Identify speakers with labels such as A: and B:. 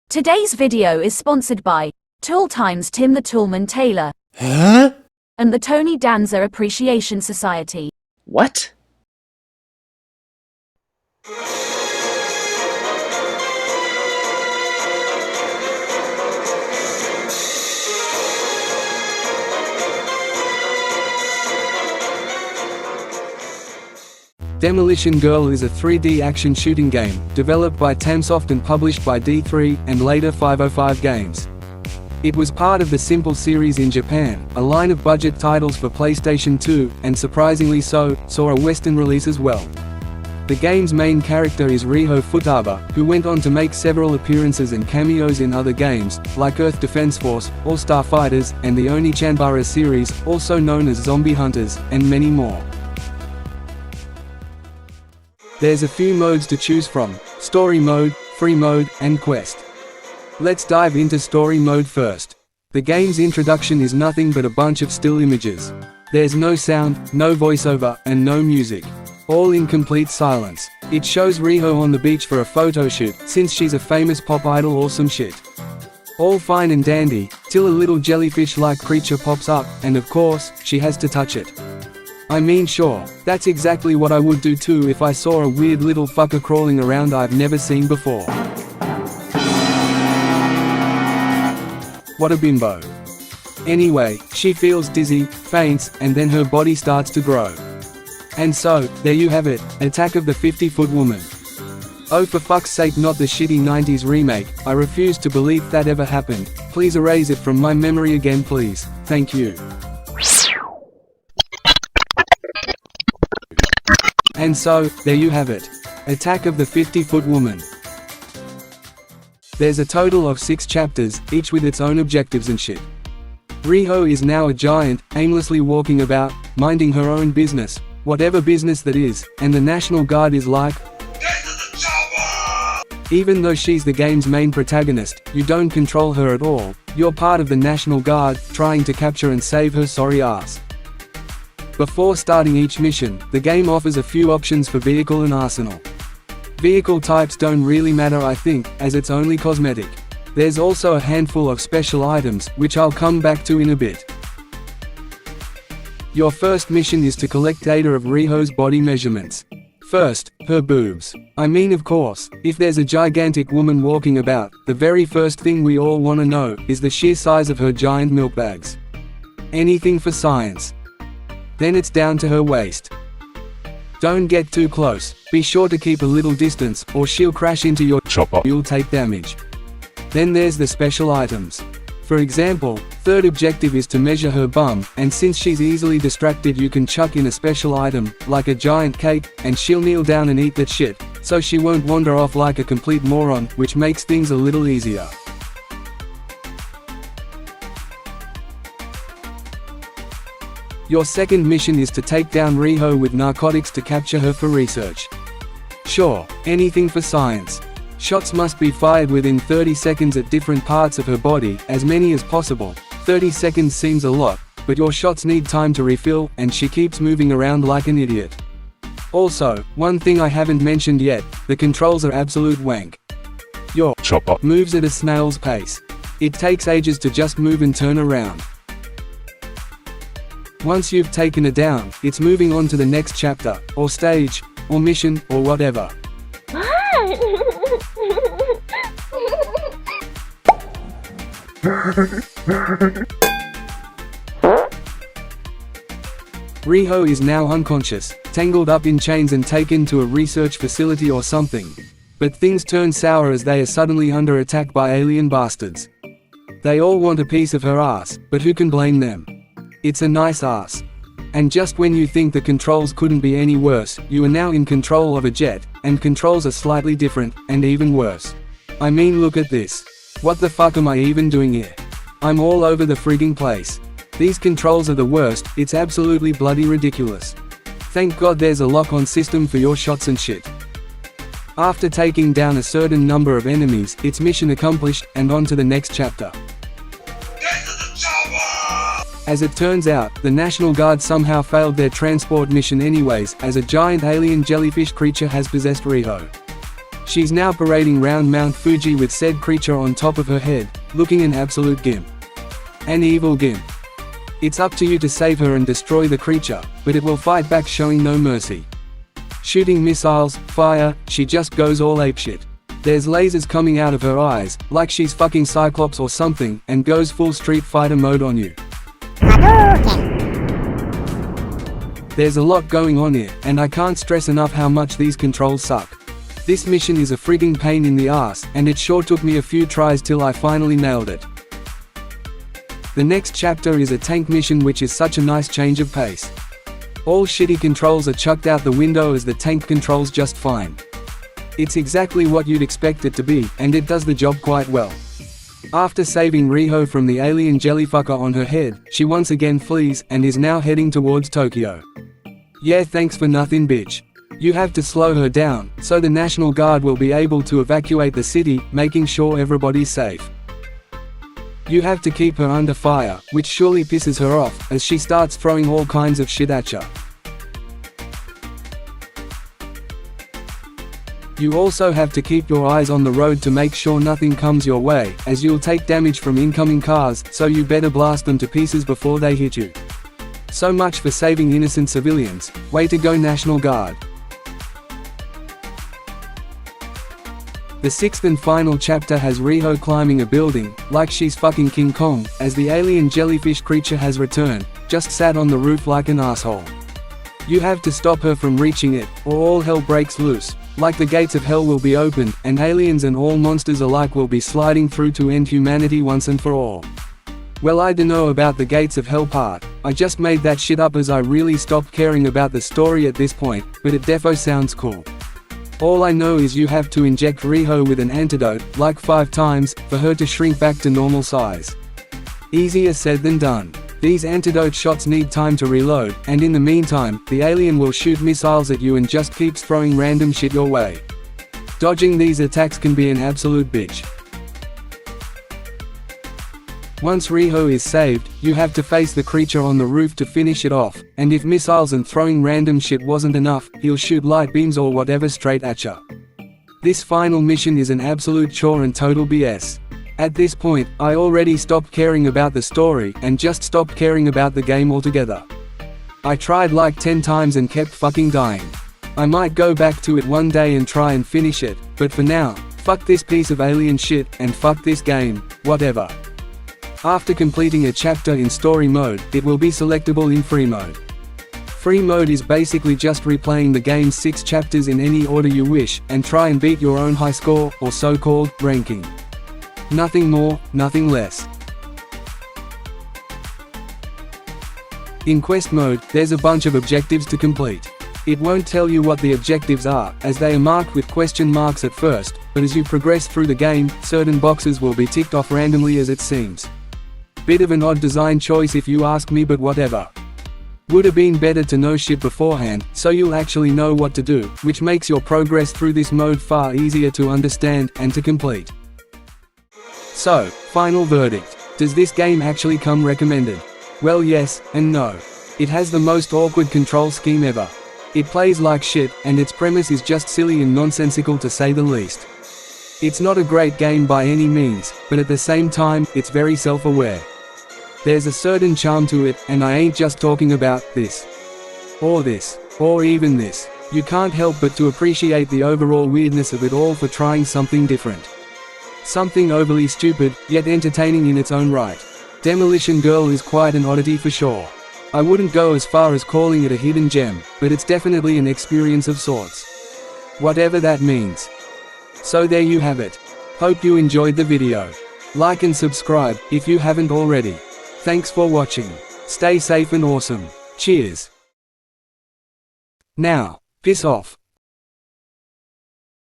A: Today's video is sponsored by Tool Times Tim the Toolman Taylor
B: Huh?
A: and the Tony Danza Appreciation Society.
B: What?
C: Demolition Girl is a 3D action shooting game, developed by Tamsoft and published by D3, and later 505 Games. It was part of the Simple series in Japan, a line of budget titles for PlayStation 2, and surprisingly so, saw a Western release as well. The game's main character is Riho Futaba, who went on to make several appearances and cameos in other games, like Earth Defense Force, All-Star Fighters, and the Oni-Chanbara series, also known as Zombie Hunters, and many more. There's a few modes to choose from: Story Mode, Free Mode, and Quest. Let's dive into Story Mode first. The game's introduction is nothing but a bunch of still images. There's no sound, no voiceover, and no music. All in complete silence. It shows Riho on the beach for a photo shoot, since she's a famous pop idol or some shit. All fine and dandy, till a little jellyfish-like creature pops up, and of course, she has to touch it. I mean, sure, that's exactly what I would do too if I saw a weird little fucker crawling around I've never seen before. What a bimbo. Anyway, she feels dizzy, faints, and then her body starts to grow. And so, there you have it, Attack of the 50-Foot Woman. Oh, for fuck's sake, not the shitty 90s remake. I refuse to believe that ever happened. Please erase it from my memory again, please. Thank you. And so, there you have it. Attack of the 50-Foot Woman. There's a total of 6 chapters, each with its own objectives and shit. Riho is now a giant, aimlessly walking about, minding her own business, whatever business that is, and the National Guard is like, "Get to the chopper!" Even though she's the game's main protagonist, you don't control her at all. You're part of the National Guard, trying to capture and save her sorry ass. Before starting each mission, the game offers a few options for vehicle and arsenal. Vehicle types don't really matter, I think, as it's only cosmetic. There's also a handful of special items, which I'll come back to in a bit. Your first mission is to collect data of Riho's body measurements. First, her boobs. I mean, of course, if there's a gigantic woman walking about, the very first thing we all want to know is the sheer size of her giant milk bags. Anything for science. Then it's down to her waist. Don't get too close, be sure to keep a little distance, or she'll crash into your chopper. You'll take damage. Then there's the special items. For example, third objective is to measure her bum, and since she's easily distracted you can chuck in a special item, like a giant cake, and she'll kneel down and eat that shit, so she won't wander off like a complete moron, which makes things a little easier. Your second mission is to take down Riho with narcotics to capture her for research. Sure, anything for science. Shots must be fired within 30 seconds at different parts of her body, as many as possible. 30 seconds seems a lot, but your shots need time to refill, and she keeps moving around like an idiot. Also, one thing I haven't mentioned yet, the controls are absolute wank. Your chopper moves at a snail's pace. It takes ages to just move and turn around. Once you've taken her down, it's moving on to the next chapter, or stage, or mission, or whatever. Riho is now unconscious, tangled up in chains and taken to a research facility or something. But things turn sour as they are suddenly under attack by alien bastards. They all want a piece of her ass, but who can blame them? It's a nice ass. And just when you think the controls couldn't be any worse, you are now in control of a jet, and controls are slightly different, and even worse. I mean, look at this. What the fuck am I even doing here? I'm all over the frigging place. These controls are the worst, it's absolutely bloody ridiculous. Thank God there's a lock-on system for your shots and shit. After taking down a certain number of enemies, it's mission accomplished, and on to the next chapter. As it turns out, the National Guard somehow failed their transport mission anyways, as a giant alien jellyfish creature has possessed Riho. She's now parading round Mount Fuji with said creature on top of her head, looking an absolute gimp. An evil gimp. It's up to you to save her and destroy the creature, but it will fight back showing no mercy. Shooting missiles, fire, she just goes all apeshit. There's lasers coming out of her eyes, like she's fucking Cyclops or something, and goes full Street Fighter mode on you. There's a lot going on here, and I can't stress enough how much these controls suck. This mission is a frigging pain in the ass, and it sure took me a few tries till I finally nailed it. The next chapter is a tank mission, which is such a nice change of pace. All shitty controls are chucked out the window as the tank controls just fine. It's exactly what you'd expect it to be, and it does the job quite well. After saving Riho from the alien jellyfucker on her head, she once again flees, and is now heading towards Tokyo. Yeah, thanks for nothing, bitch. You have to slow her down, so the National Guard will be able to evacuate the city, making sure everybody's safe. You have to keep her under fire, which surely pisses her off, as she starts throwing all kinds of shit at you. You also have to keep your eyes on the road to make sure nothing comes your way, as you'll take damage from incoming cars, so you better blast them to pieces before they hit you. So much for saving innocent civilians. Way to go, National Guard. The sixth and final chapter has Riho climbing a building, like she's fucking King Kong, as the alien jellyfish creature has returned, just sat on the roof like an asshole. You have to stop her from reaching it, or all hell breaks loose, like the gates of hell will be opened, and aliens and all monsters alike will be sliding through to end humanity once and for all. Well, I dunno about the gates of hell part, I just made that shit up as I really stopped caring about the story at this point, but it defo sounds cool. All I know is you have to inject Riho with an antidote, like 5 times, for her to shrink back to normal size. Easier said than done. These antidote shots need time to reload, and in the meantime, the alien will shoot missiles at you and just keeps throwing random shit your way. Dodging these attacks can be an absolute bitch. Once Riho is saved, you have to face the creature on the roof to finish it off, and if missiles and throwing random shit wasn't enough, he'll shoot light beams or whatever straight at ya. This final mission is an absolute chore and total BS. At this point, I already stopped caring about the story, and just stopped caring about the game altogether. I tried like 10 times and kept fucking dying. I might go back to it one day and try and finish it, but for now, fuck this piece of alien shit, and fuck this game, whatever. After completing a chapter in story mode, it will be selectable in free mode. Free mode is basically just replaying the game's 6 chapters in any order you wish, and try and beat your own high score, or so-called ranking. Nothing more, nothing less. In quest mode, there's a bunch of objectives to complete. It won't tell you what the objectives are, as they are marked with question marks at first, but as you progress through the game, certain boxes will be ticked off randomly as it seems. Bit of an odd design choice if you ask me, but whatever. Would've been better to know shit beforehand, so you'll actually know what to do, which makes your progress through this mode far easier to understand, and to complete. So, final verdict. Does this game actually come recommended? Well, yes, and no. It has the most awkward control scheme ever. It plays like shit, and its premise is just silly and nonsensical to say the least. It's not a great game by any means, but at the same time, it's very self-aware. There's a certain charm to it, and I ain't just talking about this, or even this. You can't help but to appreciate the overall weirdness of it all for trying something different. Something overly stupid, yet entertaining in its own right. Demolition Girl is quite an oddity for sure. I wouldn't go as far as calling it a hidden gem, but it's definitely an experience of sorts. Whatever that means. So there you have it. Hope you enjoyed the video. Like and subscribe, if you haven't already. Thanks for watching. Stay safe and awesome. Cheers. Now, piss off.